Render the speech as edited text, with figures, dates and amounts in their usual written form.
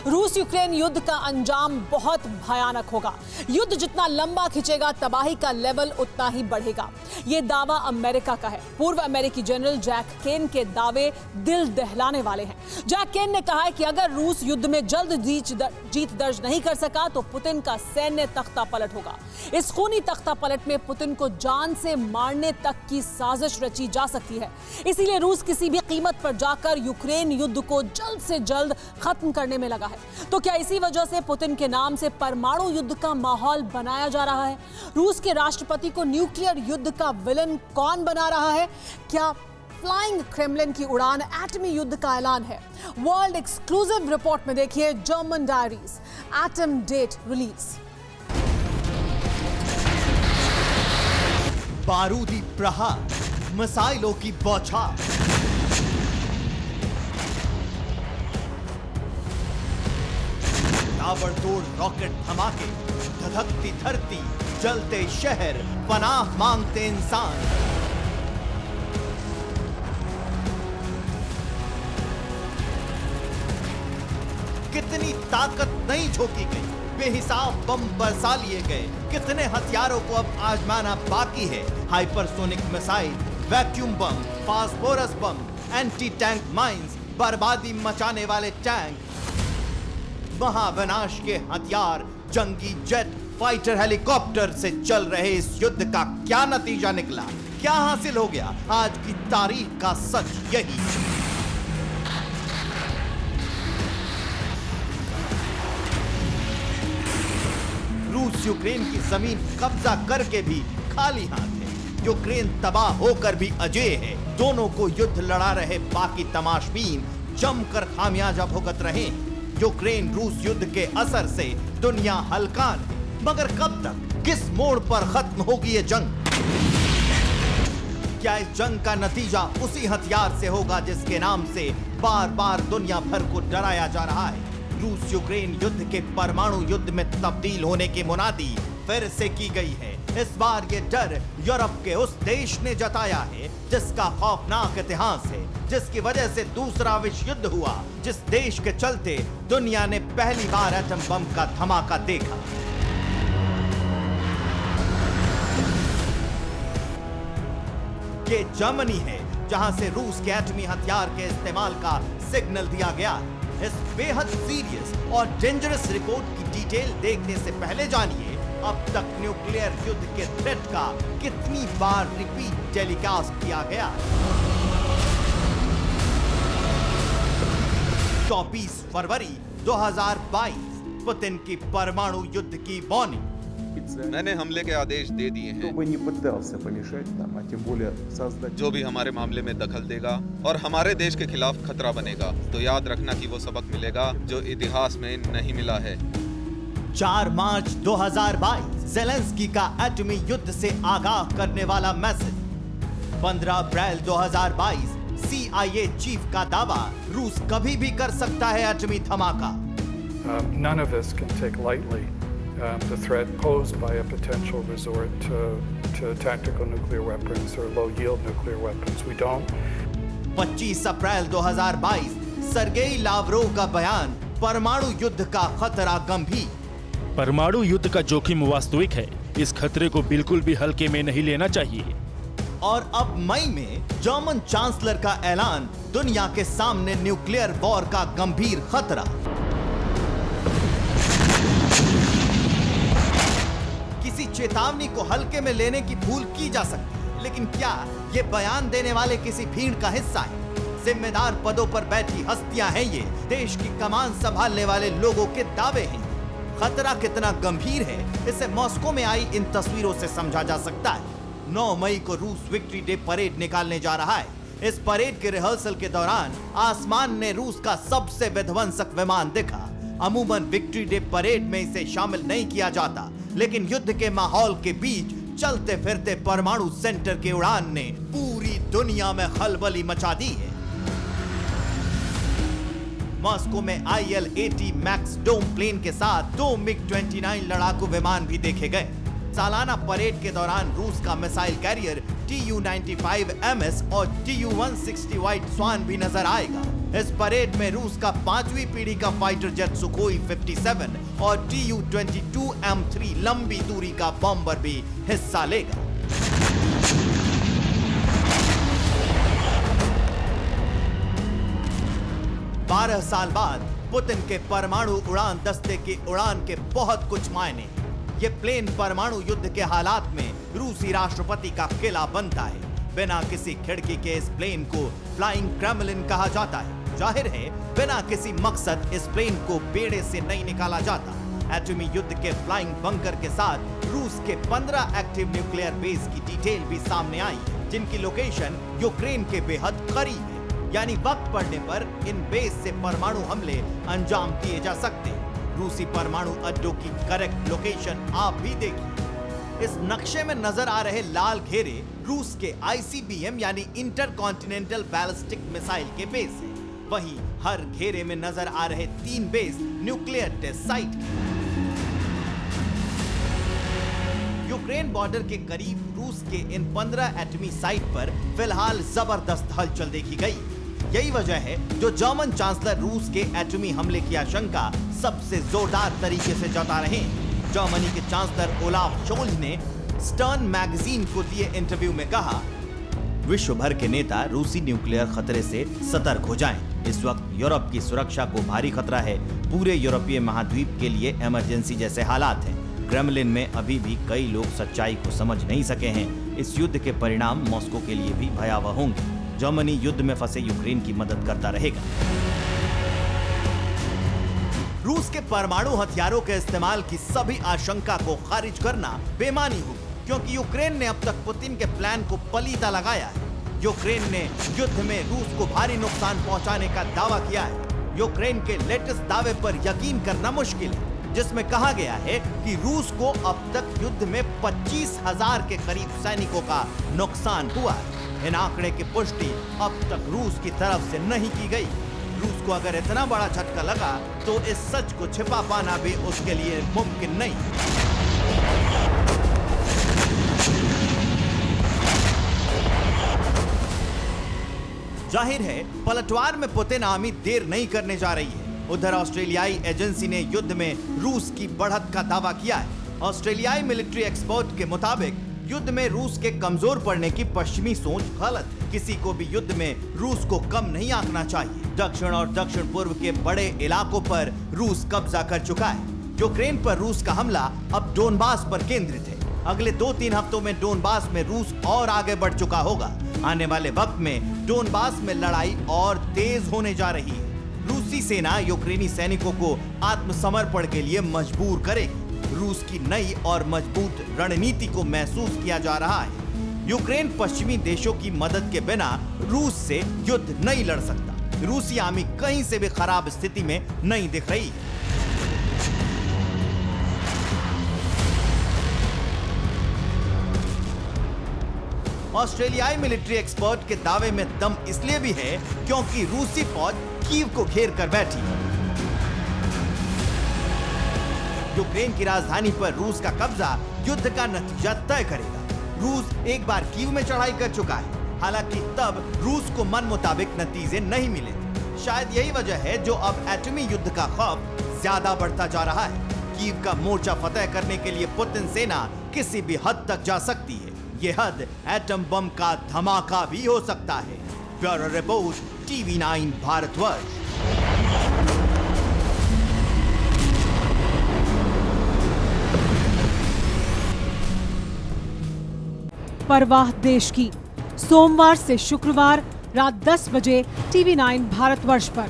रूस यूक्रेन युद्ध का अंजाम बहुत भयानक होगा। युद्ध जितना लंबा खिंचेगा, तबाही का लेवल उतना ही बढ़ेगा। ये दावा अमेरिका का है। पूर्व अमेरिकी जनरल जैक केन के दावे दिल दहलाने वाले हैं। जैक केन ने कहा है कि अगर रूस युद्ध में जल्द जीत दर्ज नहीं कर सका तो पुतिन का सैन्य तख्ता पलट होगा। इस खूनी तख्ता पलट में पुतिन को जान से मारने तक की साजिश रची जा सकती है। इसीलिए रूस किसी भी कीमत पर जाकर यूक्रेन युद्ध को जल्द से जल्द खत्म करने में लगा है। तो क्या इसी वजह से पुतिन के नाम से परमाणु युद्ध का माहौल बनाया जा रहा है? रूस के राष्ट्रपति को न्यूक्लियर युद्ध का विलन कौन बना रहा है? क्या फ्लाइंग क्रेमलिन की उड़ान एटमी युद्ध का ऐलान है? वर्ल्ड एक्सक्लूसिव रिपोर्ट में देखिए German diaries, atom date release. बारूदी प्रहार, मिसाइलों की बौछार, ताबड़तोड़ रॉकेट धमाके, धधकती धरती, जलते शहर, पनाह मांगते इंसान। कितनी ताकत नहीं झोंकी गई, बेहिसाब बम बरसा लिए गए। कितने हथियारों को अब आजमाना बाकी है। Hypersonic missile, vacuum bomb, phosphorus bomb, anti tank mines, बर्बादी मचाने वाले टैंक, महाविनाश के हथियार, जंगी जेट, फाइटर हेलीकॉप्टर से चल रहे इस युद्ध का क्या नतीजा निकला? क्या हासिल हो गया? आज की तारीख का सच यही है। रूस यूक्रेन की जमीन कब्जा करके भी खाली हाथ है। यूक्रेन तबाह होकर भी अजेय है। दोनों को युद्ध लड़ा रहे बाकी तमाशबीन जमकर खामियाजा भुगत रहे। यूक्रेन रूस युद्ध के असर से दुनिया हलकान है। मगर कब तक, किस मोड़ पर खत्म होगी ये जंग? क्या इस जंग का नतीजा उसी हथियार से होगा जिसके नाम से बार बार दुनिया भर को डराया जा रहा है? रूस यूक्रेन युद्ध के परमाणु युद्ध में तब्दील होने की मुनादी फिर से की गई है। इस बार ये डर यूरोप के उस देश ने जताया है जिसका खौफनाक इतिहास है, जिसकी वजह से दूसरा विश्व युद्ध हुआ, जिस देश के चलते दुनिया ने पहली बार एटम बम का धमाका देखा। ये जर्मनी है, जहां से रूस के एटमी हथियार के इस्तेमाल का सिग्नल दिया गया। इस बेहद सीरियस और डेंजरस रिपोर्ट की डिटेल देखने से पहले जानिए अब तक न्यूक्लियर युद्ध के थ्रेट का कितनी बार रिपीट टेलीकास्ट किया गया। 24 फरवरी 2022 पुतिन की परमाणु युद्ध की वार्निंग। मैंने हमले के आदेश दे दिए हैं। जो भी हमारे मामले में दखल देगा और हमारे देश के खिलाफ खतरा बनेगा तो याद रखना कि वो सबक मिलेगा जो इतिहास में नहीं मिला है। 4 मार्च 2022 ज़ेलेंस्की का एटमी युद्ध से आगाह करने वाला मैसेज। 15 अप्रैल 2022 CIA चीफ का दावा, रूस कभी भी कर सकता है एटमी धमाका। None of us can take lightly the threat posed by a potential resort to tactical nuclear weapons or low-yield nuclear weapons. We don't. 25 April 2022 Sergei Lavrov का बयान, परमाणु युद्ध का खतरा गंभीर। परमाणु युद्ध का जोखिम वास्तविक है। इस खतरे को बिल्कुल भी हल्के में नहीं लेना चाहिए। और अब मई में जर्मन चांसलर का ऐलान, दुनिया के सामने न्यूक्लियर वॉर का गंभीर खतरा। किसी चेतावनी को हल्के में लेने की भूल की जा सकती है, लेकिन क्या ये बयान देने वाले किसी भीड़ का हिस्सा है? जिम्मेदार पदों पर बैठी हस्तियां हैं ये, देश की कमान संभालने वाले लोगों के दावे हैं। खतरा कितना गंभीर है, इसे मॉस्को में आई इन तस्वीरों से समझा जा सकता है। 9 मई को रूस विक्ट्री डे परेड निकालने जा रहा है। इस परेड के रिहर्सल के दौरान आसमान ने रूस का सबसे विध्वंसक विमान दिखा। अमूमन विक्ट्री डे परेड में इसे शामिल नहीं किया जाता, लेकिन युद्ध के माहौल के बीच चलते फिरते परमाणु सेंटर के उड़ान ने पूरी दुनिया में खलबली मचा दी है। मॉस्को में IL-80 मैक्स डोम प्लेन के साथ 2 MiG-29 लड़ाकू विमान भी देखे गए। सालाना परेड के दौरान रूस का मिसाइल कैरियर Tu-95MS और Tu-160 व्हाइट स्वान भी नजर आएगा। इस परेड में रूस का 5वीं पीढ़ी का फाइटर जेट सुखोई 57 और Tu-22M3 लंबी दूरी का बॉम्बर भी हिस्सा लेगा। बारह साल बाद पुतिन के परमाणु उड़ान दस्ते की उड़ान के बहुत कुछ मायने हैं। ये प्लेन परमाणु युद्ध के हालात में रूसी राष्ट्रपति का किला बनता है। बिना किसी खिड़की के इस प्लेन को फ्लाइंग क्रेमलिन कहा जाता है। जाहिर है बिना किसी मकसद इस प्लेन को बेड़े से नहीं निकाला जाता। एटमी युद्ध के फ्लाइंग बंकर के साथ रूस के 15 एक्टिव न्यूक्लियर बेस की डिटेल भी सामने आई है, जिनकी लोकेशन यूक्रेन के बेहद करीब है। यानी वक्त पड़ने पर इन बेस से परमाणु हमले अंजाम दिए जा सकते हैं। रूसी परमाणु अड्डों की करेक्ट लोकेशन आप भी देखिए। इस नक्शे में नजर आ रहे लाल घेरे रूस के ICBM यानी इंटरकॉन्टिनेंटल बैलिस्टिक मिसाइल के बेस हैं। वहीं हर घेरे में नजर आ रहे 3 बेस न्यूक्लियर टेस्ट साइट के। यूक्रेन बॉर्डर के करीब रूस के इन 15 एटमी साइट पर फिलहाल जबरदस्त हलचल देखी गई। यही वजह है जो जर्मन चांसलर रूस के एटमी हमले की आशंका सबसे जोरदार तरीके से जता रहे हैं। जर्मनी के चांसलर ओलाफ शोल्ज ने स्टर्न मैगजीन को दिए इंटरव्यू में कहा, विश्व भर के नेता रूसी न्यूक्लियर खतरे से सतर्क हो जाएं। इस वक्त यूरोप की सुरक्षा को भारी खतरा है। पूरे यूरोपीय महाद्वीप के लिए इमरजेंसी जैसे हालात हैं। क्रेमलिन में अभी भी कई लोग सच्चाई को समझ नहीं सके हैं। इस युद्ध के परिणाम मॉस्को के लिए भी भयावह होंगे। जर्मनी युद्ध में फंसे यूक्रेन की मदद करता रहेगा। रूस के परमाणु हथियारों के इस्तेमाल की सभी आशंका को खारिज करना बेमानी होगी, क्योंकि यूक्रेन ने अब तक पुतिन के प्लान को पलीता लगाया है। यूक्रेन ने युद्ध में रूस को भारी नुकसान पहुंचाने का दावा किया है। यूक्रेन के लेटेस्ट दावे पर यकीन करना मुश्किल है, जिसमें कहा गया है कि रूस को अब तक युद्ध में 25,000 के करीब सैनिकों का नुकसान हुआ है। इन आंकड़े की पुष्टि अब तक रूस की तरफ से नहीं की गई। रूस को अगर इतना बड़ा झटका लगा तो इस सच को छिपा पाना भी उसके लिए मुमकिन नहीं। जाहिर है पलटवार में पुतिन आर्मी देर नहीं करने जा रही है। उधर ऑस्ट्रेलियाई एजेंसी ने युद्ध में रूस की बढ़त का दावा किया है। ऑस्ट्रेलियाई मिलिट्री एक्सपर्ट के मुताबिक युद्ध में रूस के कमजोर पड़ने की पश्चिमी सोच गलत है। किसी को भी युद्ध में रूस को कम नहीं आंकना चाहिए। दक्षिण और दक्षिण पूर्व के बड़े इलाकों पर रूस कब्जा कर चुका है। यूक्रेन पर रूस का हमला अब डोनबास पर केंद्रित है। अगले 2-3 हफ्तों में डोनबास में रूस और आगे बढ़ चुका होगा। आने वाले वक्त में डोनबास में लड़ाई और तेज होने जा रही है। रूसी सेना यूक्रेनी सैनिकों को आत्मसमर्पण के लिए मजबूर करेगी। रूस की नई और मजबूत रणनीति को महसूस किया जा रहा है। यूक्रेन पश्चिमी देशों की मदद के बिना रूस से युद्ध नहीं लड़ सकता। रूसी आर्मी कहीं से भी खराब स्थिति में नहीं दिख रही है। ऑस्ट्रेलियाई मिलिट्री एक्सपर्ट के दावे में दम इसलिए भी है क्योंकि रूसी फौज कीव को घेर कर बैठी है। यूक्रेन की राजधानी पर रूस का कब्जा युद्ध का नतीजा तय करेगा। रूस एक बार कीव में चढ़ाई कर चुका है, हालांकि तब रूस को मन मुताबिक नतीजे नहीं मिले थे। शायद यही वजह है जो अब एटमी युद्ध का खौफ ज्यादा बढ़ता जा रहा है। कीव का मोर्चा फतेह करने के लिए पुतिन सेना किसी भी हद तक जा सकती है। ये हद एटम बम का धमाका भी हो सकता है। Bureau report, TV9 Bharatvarsh. परवाह देश की, सोमवार से शुक्रवार रात 10 बजे TV9 भारतवर्ष पर।